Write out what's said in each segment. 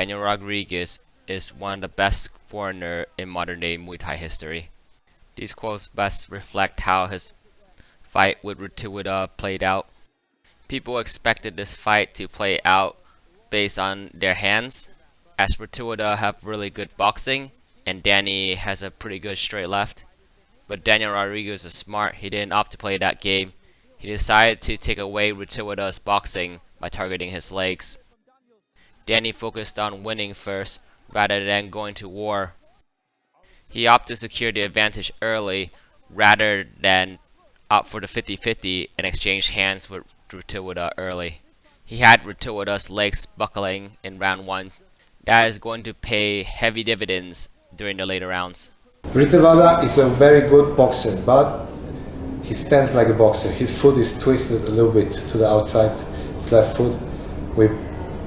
Daniel Rodriguez is one of the best foreigner in modern day Muay Thai history. These quotes best reflect how his fight with Rittewada played out. People expected this fight to play out based on their hands, as Rittewada have really good boxing and Danny has a pretty good straight left. But Daniel Rodriguez is smart. He didn't opt to play that game. He decided to take away Rittewada's boxing by targeting his legs. Danny focused on winning first rather than going to war. He opted to secure the advantage early rather than opt for the 50-50 and exchange hands with Rittewada early. He had Rittewada's legs buckling in round 1. That is going to pay heavy dividends during the later rounds. Rittewada is a very good boxer, but he stands like a boxer. His foot is twisted a little bit to the outside, his left foot. We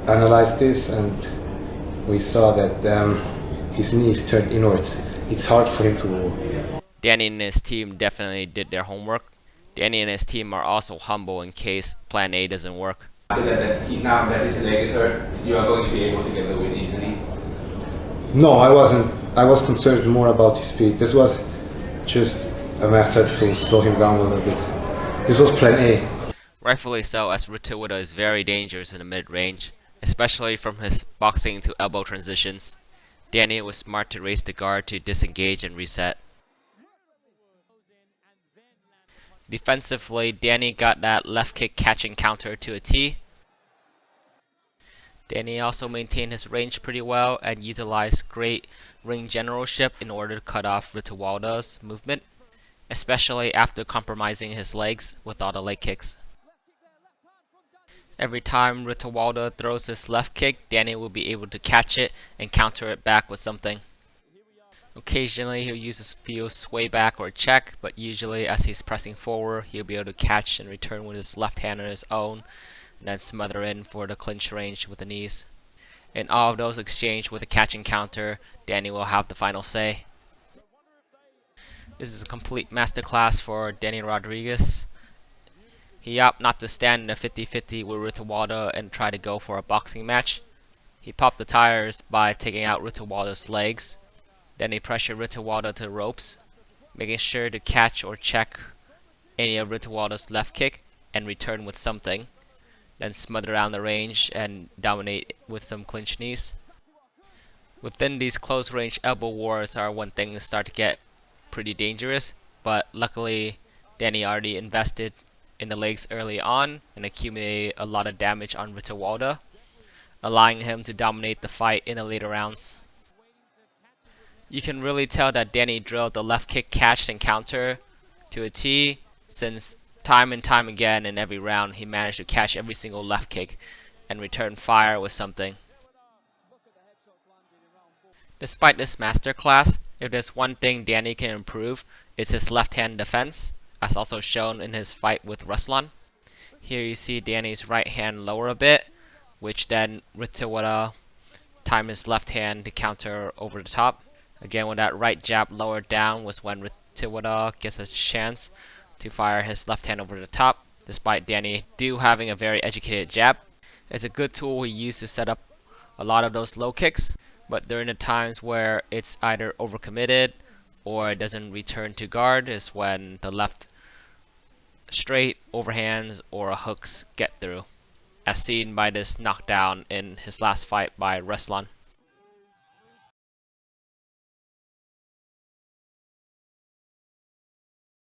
analyzed this and we saw that his knee is turned inwards. It's hard for him to... Danny and his team definitely did their homework. Danny and his team are also humble in case plan A doesn't work. After that, now that his leg is hurt, you are going to be able to get the win easily? No, I wasn't. I was concerned more about his speed. This was just a method to slow him down a little bit. This was plan A. Rightfully so, as Rittewada is very dangerous in the mid-range, especially from his boxing to elbow transitions. Danny was smart to raise the guard to disengage and reset. Defensively, Danny got that left kick catching counter to a T. Danny also maintained his range pretty well and utilized great ring generalship in order to cut off Rittewada's movement, especially after compromising his legs with all the leg kicks. Every time Rittewada throws his left kick, Danny will be able to catch it and counter it back with something. Occasionally he'll use his field sway back or check, but usually as he's pressing forward, he'll be able to catch and return with his left hand on his own, and then smother in for the clinch range with the knees. In all of those exchanged with a catch and counter, Danny will have the final say. This is a complete masterclass for Danny Rodriguez. He opted not to stand in a 50-50 with Rittewada and try to go for a boxing match. He popped the tires by taking out Rittewada's legs. Then he pressured Rittewada to the ropes, making sure to catch or check any of Rittewada's left kick and return with something. Then smother around the range and dominate with some clinch knees. Within these close range elbow wars are when things start to get pretty dangerous, but luckily Danny already invested in the legs early on and accumulated a lot of damage on Rittewada, allowing him to dominate the fight in the later rounds. You can really tell that Danny drilled the left kick catch and counter to a T, since time and time again in every round he managed to catch every single left kick and return fire with something. Despite this masterclass, if there's one thing Danny can improve, it's his left hand defense, as also shown in his fight with Ruslan. Here you see Danny's right hand lower a bit, which then Rittewada timed his left hand to counter over the top. Again, when that right jab lowered down was when Rittewada gets a chance to fire his left hand over the top, despite Danny having a very educated jab. It's a good tool he used to set up a lot of those low kicks, but during the times where it's either overcommitted or it doesn't return to guard is when the left straight, overhands, or hooks get through, as seen by this knockdown in his last fight by Ruslan.